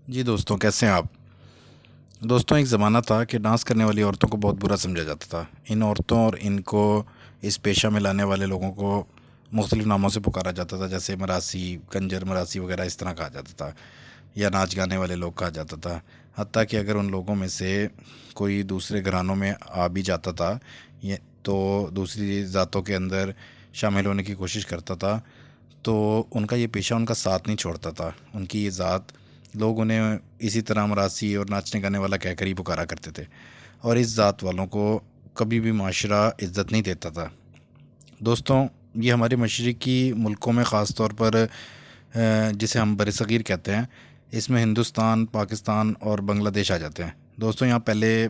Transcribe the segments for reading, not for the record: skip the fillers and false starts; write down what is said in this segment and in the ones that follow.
जी दोस्तों, कैसे हैं आप। दोस्तों, एक ज़माना था कि डांस करने वाली औरतों को बहुत बुरा समझा जाता था। इन औरतों और इनको इस पेशा में लाने वाले लोगों को मुख्तलिफ नामों से पुकारा जाता था, जैसे मरासी, कंजर मरासी वगैरह इस तरह कहा जाता था, या नाच गाने वाले लोग कहा जाता था। हत्ता कि अगर उन लोगों में से कोई दूसरे घरानों में आ भी जाता था, ये तो दूसरी ज़ातों के अंदर शामिल होने की कोशिश करता था, तो उनका ये पेशा उनका साथ नहीं छोड़ता था। उनकी ये ज़ात, लोग उन्हें इसी तरह मरासी और नाचने गाने वाला कहकर ही पुकारा करते थे, और इस ज़ात वालों को कभी भी माशरा इज़्ज़त नहीं देता था। दोस्तों, ये हमारे मशरक़ी मुल्कों में ख़ास तौर पर जिसे हम बरसग़ीर कहते हैं, इसमें हिंदुस्तान, पाकिस्तान और बांग्लादेश आ जाते हैं। दोस्तों, यहाँ पहले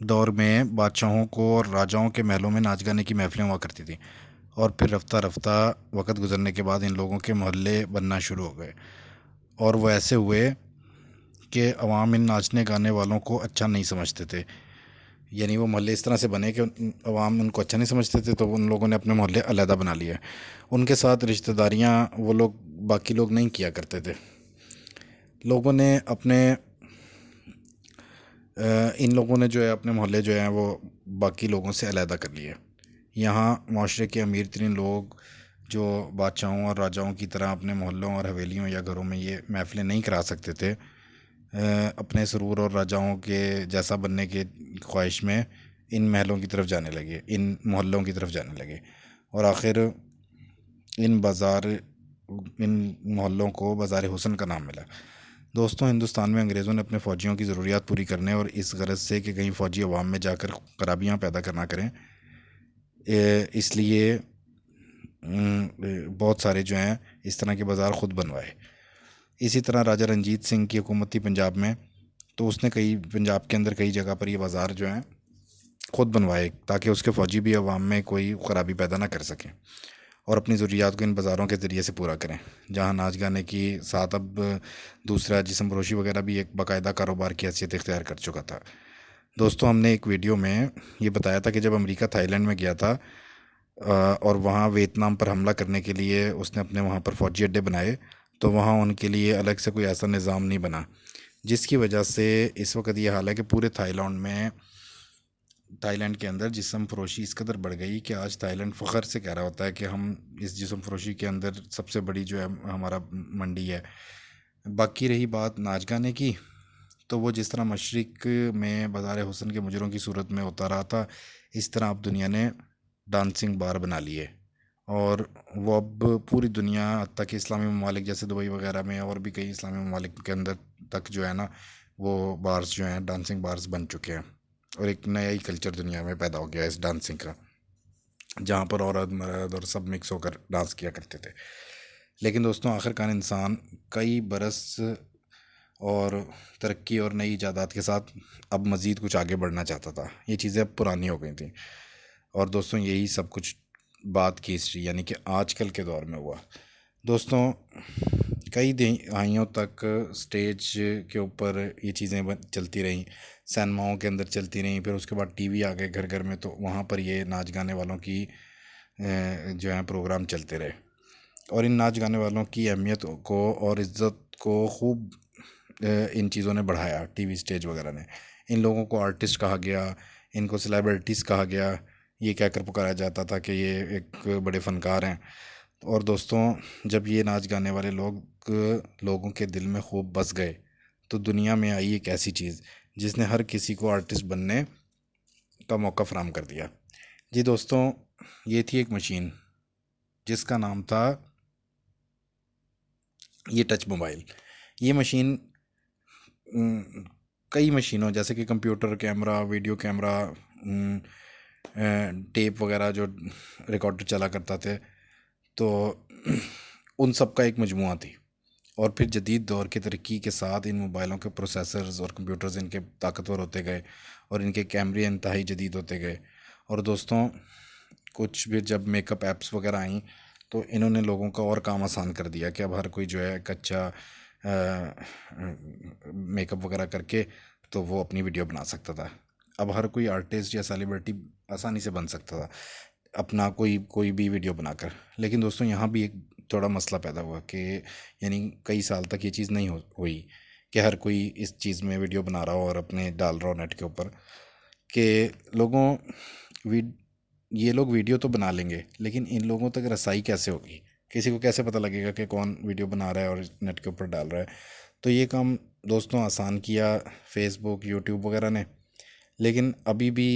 दौर में बादशाहों को और राजाओं के महलों में नाच गाने की महफ़िलें हुआ करती थी, और फिर रफ्ता रफ्ता वक़्त गुज़रने के बाद इन लोगों के मोहल्ले बनना शुरू हो गए, और वो ऐसे हुए कि अवाम इन नाचने गाने वालों को अच्छा नहीं समझते थे। यानी वो मोहल्ले इस तरह से बने कि अवाम उनको अच्छा नहीं समझते थे, तो उन लोगों ने अपने मोहल्ले अलहदा बना लिए। उनके साथ रिश्तेदारियाँ वो लोग, बाकी लोग नहीं किया करते थे। लोगों ने अपने इन लोगों ने जो है अपने मोहल्ले जो हैं वो बाकी लोगों से अलहदा कर लिए। यहाँ माशरे के अमीर तरीन लोग, जो बादशाहों और राजाओं की तरह अपने मोहल्लों और हवेलियों या घरों में ये महफ़िलें नहीं करा सकते थे, अपने सुरूर और राजाओं के जैसा बनने के ख्वाहिश में इन महलों की तरफ जाने लगे, इन मोहल्लों की तरफ जाने लगे, और आखिर इन बाज़ार इन मोहल्लों को बाज़ार हुस्न का नाम मिला। दोस्तों, हिंदुस्तान में अंग्रेज़ों ने अपने फ़ौजियों की ज़रूरियात पूरी करने और इस गरज से कि कहीं फ़ौजी अवाम में जाकर खराबियाँ पैदा करना करें, इसलिए बहुत सारे जो हैं इस तरह के बाज़ार ख़ुद बनवाए। इसी तरह राजा रंजीत सिंह की हुकूमत थी पंजाब में, तो उसने कई पंजाब के अंदर कई जगह पर ये बाज़ार जो हैं ख़ुद बनवाए, ताकि उसके फ़ौजी भी अवाम में कोई ख़राबी पैदा ना कर सकें और अपनी ज़रूरियात को इन बाज़ारों के ज़रिए से पूरा करें। जहाँ नाच गाने की साथ अब दूसरा जिस्म फरोशी वगैरह भी एक बाकायदा कारोबार की हैसियत इख्तियार कर चुका था। दोस्तों, हमने एक वीडियो में ये बताया था कि जब अमेरिका थाईलैंड में गया था, और वहाँ वियतनाम पर हमला करने के लिए उसने अपने वहाँ पर फ़ौजी अड्डे बनाए, तो वहाँ उनके लिए अलग से कोई ऐसा निज़ाम नहीं बना, जिसकी वजह से इस वक्त ये हाल है कि पूरे थाईलैंड के अंदर जिस्म फरोशी इस कदर बढ़ गई कि आज थाईलैंड फ़ख्र से कह रहा होता है कि हम इस जिस्म फरोशी के अंदर सबसे बड़ी जो है हमारा मंडी है। बाकी रही बात नाच गाने की, तो वो जिस तरह मशरिक़ में बाज़ार हुस्न के मुजरों की सूरत में होता रहा था, इस तरह अब दुनिया ने डांसिंग बार बना लिए, और वो अब पूरी दुनिया, हत्ता कि इस्लामी ममालिक जैसे दुबई वगैरह में और भी कई इस्लामी ममालिक के अंदर तक जो है ना, वो बार्स जो हैं डांसिंग बार्स बन चुके हैं, और एक नया ही कल्चर दुनिया में पैदा हो गया है इस डांसिंग का, जहाँ पर औरत मर्द और सब मिक्स होकर डांस किया करते थे। लेकिन दोस्तों, आखिरकार इंसान कई बरस और तरक्की और नई इजादात के साथ अब मज़ीद कुछ आगे बढ़ना चाहता था। ये चीज़ें अब पुरानी हो गई थी, और दोस्तों यही सब कुछ बात की हिस्ट्री यानी कि आजकल के दौर में हुआ। दोस्तों, कई दहाइयों तक स्टेज के ऊपर ये चीज़ें चलती रहीं, सिनेमाओं के अंदर चलती रहीं, फिर उसके बाद टीवी आ गए घर घर में, तो वहाँ पर ये नाच गाने वालों की जो है प्रोग्राम चलते रहे, और इन नाच गाने वालों की अहमियत को और इज़्ज़त को खूब इन चीज़ों ने बढ़ाया, टीवी स्टेज वगैरह ने। इन लोगों को आर्टिस्ट कहा गया, इनको सेलिब्रिटीज़ कहा गया, ये कहकर पुकारा जाता था कि ये एक बड़े फ़नकार हैं। और दोस्तों, जब ये नाच गाने वाले लोग लोगों के दिल में खूब बस गए, तो दुनिया में आई एक ऐसी चीज़ जिसने हर किसी को आर्टिस्ट बनने का मौका फ़राहम कर दिया। जी दोस्तों, ये थी एक मशीन जिसका नाम था ये टच मोबाइल। ये मशीन कई मशीनों जैसे कि computer, camera, video camera, tape वगैरह जो रिकॉर्डर चला करता थे, तो उन सब का एक मजमुआ थी। और फिर जदीद दौर की तरक्की के साथ इन मोबाइलों के प्रोसेसर्स और कंप्यूटर्स इनके ताकतवर होते गए, और इनके कैमरे इंतहाई जदीद होते गए। और दोस्तों, कुछ भी जब मेकअप ऐप्स वगैरह आई, तो इन्होंने लोगों का और काम आसान कर दिया कि अब हर कोई जो है एक अच्छा मेकअप वगैरह करके तो वो अपनी वीडियो बना सकता था। अब हर कोई आर्टिस्ट या सेलिब्रिटी आसानी से बन सकता था अपना कोई कोई भी वीडियो बनाकर। लेकिन दोस्तों, यहाँ भी एक थोड़ा मसला पैदा हुआ कि यानी कई साल तक ये चीज़ नहीं हुई कि हर कोई इस चीज़ में वीडियो बना रहा हो और अपने डाल रहा हो नेट के ऊपर, कि लोगों वी ये लोग वीडियो तो बना लेंगे, लेकिन इन लोगों तक रसाई कैसे होगी, किसी को कैसे पता लगेगा कि कौन वीडियो बना रहा है और नेट के ऊपर डाल रहा है। तो ये काम दोस्तों आसान किया फेसबुक यूट्यूब वगैरह ने, लेकिन अभी भी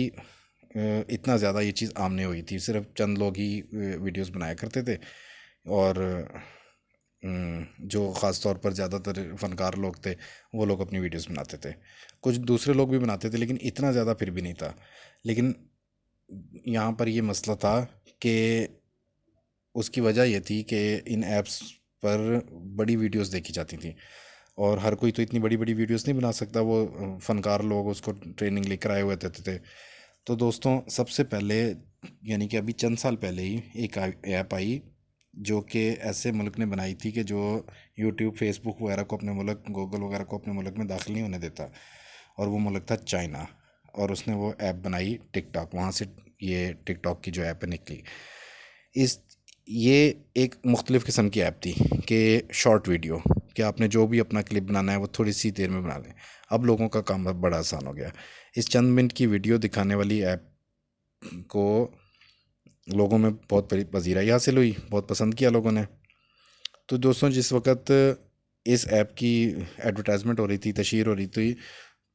इतना ज़्यादा ये चीज़ आम नहीं हुई थी। सिर्फ चंद लोग ही वीडियोस बनाया करते थे, और जो ख़ास तौर पर ज़्यादातर फ़नकार लोग थे वो लोग अपनी वीडियोस बनाते थे। कुछ दूसरे लोग भी बनाते थे, लेकिन इतना ज़्यादा फिर भी नहीं था। लेकिन यहाँ पर ये मसला था कि उसकी वजह ये थी कि इन ऐप्स पर बड़ी वीडियोस देखी जाती थी, और हर कोई तो इतनी बड़ी बड़ी वीडियोस नहीं बना सकता। वो फ़नकार लोग उसको ट्रेनिंग लेकर आए हुए थे। तो दोस्तों सबसे पहले, यानी कि अभी चंद साल पहले ही एक ऐप आई जो कि ऐसे मुल्क ने बनाई थी कि जो यूट्यूब फेसबुक वगैरह को अपने मुल्क, गूगल वगैरह को अपने मुल्क में दाखिल नहीं होने देता, और वो मुल्क था चाइना। और उसने वो ऐप बनाई टिकटॉक, वहाँ से ये टिकटॉक की जो ऐप है निकली। इस ये एक मुख्तलिफ़ किस्म की ऐप थी कि शॉर्ट वीडियो, कि आपने जो भी अपना क्लिप बनाना है वो थोड़ी सी देर में बना लें। अब लोगों का काम अब बड़ा आसान हो गया। इस चंद मिनट की वीडियो दिखाने वाली ऐप को लोगों में बहुत बड़ी पजीराई हासिल हुई, बहुत पसंद किया लोगों ने। तो दोस्तों जिस वक्त इस ऐप की एडवर्टाइजमेंट हो रही थी, तशहीर हो रही थी,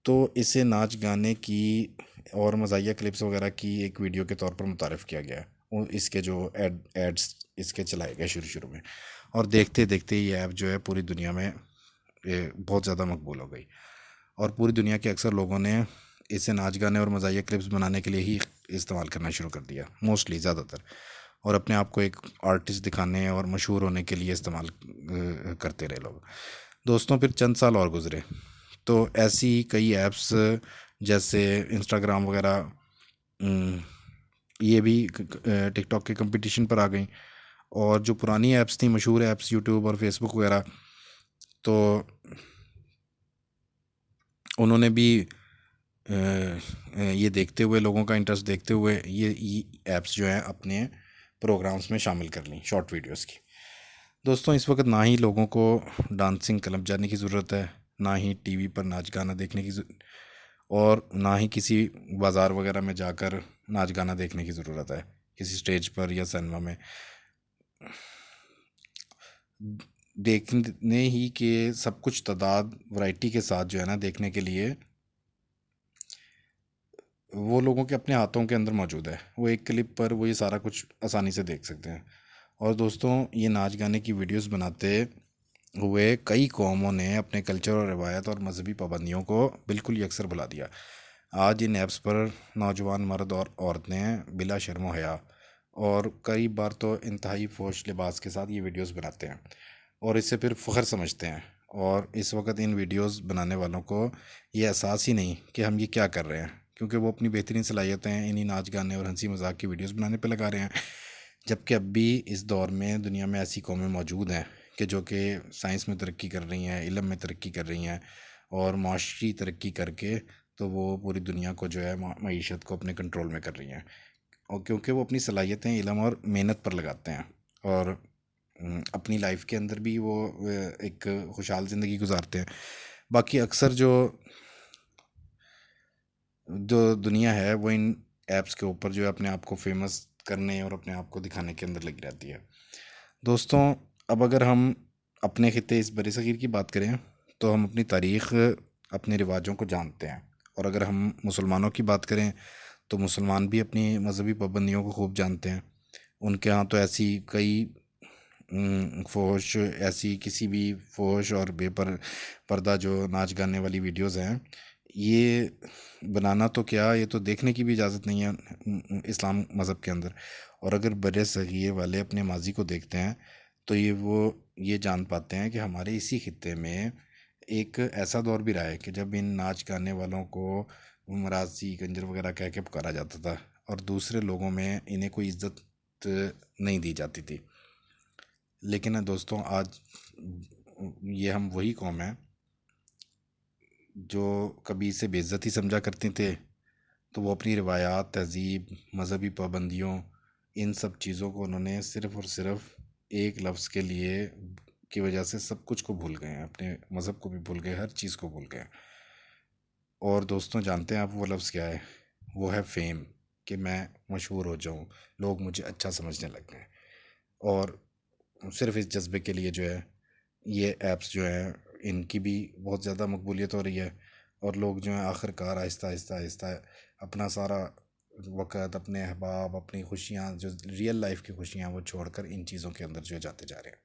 तो इसे नाच गाने की और मज़ाहिया क्लिप्स वगैरह की एक वीडियो के तौर पर मुतारफ़ किया गया। और इसके जो एड्स इसके चलाए गए शुरू शुरू में, और देखते देखते ये ऐप जो है पूरी दुनिया में बहुत ज़्यादा मकबूल हो गई, और पूरी दुनिया के अक्सर लोगों ने इसे नाच गाने और मज़ाहिया क्लिप्स बनाने के लिए ही इस्तेमाल करना शुरू कर दिया, मोस्टली ज़्यादातर, और अपने आप को एक आर्टिस्ट दिखाने और मशहूर होने के लिए इस्तेमाल करते रहे लोग। दोस्तों फिर चंद साल और गुज़रे, तो ऐसी कई ऐप्स जैसे इंस्टाग्राम वगैरह, ये भी टिकटॉक के कंपटीशन पर आ गई। और जो पुरानी ऐप्स थी, मशहूर ऐप्स यूट्यूब और फेसबुक वगैरह, तो उन्होंने भी ये देखते हुए, लोगों का इंटरेस्ट देखते हुए, ये ऐप्स जो हैं अपने प्रोग्राम्स में शामिल कर ली शॉर्ट वीडियोस की। दोस्तों इस वक्त ना ही लोगों को डांसिंग क्लब जाने की ज़रूरत है, ना ही टीवी पर नाच गाना देखने की और ना ही किसी बाज़ार वगैरह में जाकर नाच गाना देखने की ज़रूरत है, किसी स्टेज पर या सिनेमा में। देखने ही के सब कुछ तादाद वैरायटी के साथ जो है ना देखने के लिए, वो लोगों के अपने हाथों के अंदर मौजूद है। वो एक क्लिप पर वो ये सारा कुछ आसानी से देख सकते हैं। और दोस्तों ये नाच गाने की वीडियोस बनाते हुए कई कौमों ने अपने कल्चर और रवायत और मजहबी पाबंदियों को बिल्कुल ही अक्सर भुला दिया। आज इन ऐप्स पर नौजवान मर्द और औरतें बिला शर्म हया और कई बार तो इंतहाई फोश लिबास के साथ ये वीडियोस बनाते हैं, और इससे फिर फ़ख्र समझते हैं। और इस वक्त इन वीडियोस बनाने वालों को ये एहसास ही नहीं कि हम ये क्या कर रहे हैं, क्योंकि वो अपनी बेहतरीन सलाहियतें इन्हीं नाच गाने और हंसी मजाक की वीडियोस बनाने पे लगा रहे हैं। जबकि अब भी इस दौर में दुनिया में ऐसी कौमें मौजूद हैं कि जो कि साइंस में तरक्की कर रही हैं, इल्म में तरक्की कर रही हैं, और माशी तरक्की करके तो वो पूरी दुनिया को जो है मईशत को अपने कंट्रोल में कर रही हैं, और क्योंकि वो अपनी सलाहियतें इल्म और मेहनत पर लगाते हैं, और अपनी लाइफ के अंदर भी वो एक खुशहाल ज़िंदगी गुजारते हैं। बाकी अक्सर जो जो दुनिया है वो इन ऐप्स के ऊपर जो है अपने आप को फेमस करने और अपने आप को दिखाने के अंदर लगी रहती है। दोस्तों अब अगर हम अपने खित्ते इस बरसगीर की बात करें, तो हम अपनी तारीख़, अपने रिवाजों को जानते हैं। और अगर हम मुसलमानों की बात करें, तो मुसलमान भी अपनी मजहबी पाबंदियों को खूब जानते हैं। उनके यहाँ तो ऐसी कई फ़ोश, ऐसी किसी भी फ़ोश और पर्दा जो नाच गाने वाली वीडियोस हैं, ये बनाना तो क्या, ये तो देखने की भी इजाज़त नहीं है इस्लाम मज़हब के अंदर। और अगर बरसगीर वाले अपने माजी को देखते हैं, तो ये जान पाते हैं कि हमारे इसी खित्ते में एक ऐसा दौर भी रहा है कि जब इन नाच गाने वालों को मरासी गंजर वगैरह कह के पुकारा जाता था, और दूसरे लोगों में इन्हें कोई इज्जत नहीं दी जाती थी। लेकिन दोस्तों आज ये हम वही कौम है जो कभी इसे बेइज्जती समझा करते थे, तो वो अपनी रिवायात, तहज़ीब, मजहबी पाबंदियों, इन सब चीज़ों को उन्होंने सिर्फ़ और सिर्फ़ एक लफ्ज़ के लिए की वजह से सब कुछ को भूल गए हैं, अपने मज़हब को भी भूल गए, हर चीज़ को भूल गए हैं। और दोस्तों जानते हैं आप वो लफ्ज़ क्या है? वो है फ़ेम, कि मैं मशहूर हो जाऊँ, लोग मुझे अच्छा समझने लग गए। और सिर्फ इस जज्बे के लिए जो है ये ऐप्स जो हैं इनकी भी बहुत ज़्यादा मकबूलियत हो रही है, और लोग जो हैं आखिरकार आहिस्ता आहिस्ता आहिस्ता अपना सारा वक़्त, अपने अहबाब, अपनी खुशियाँ, जो रियल लाइफ की खुशियाँ, वो छोड़कर इन चीज़ों के अंदर जो है जाते जा रहे हैं।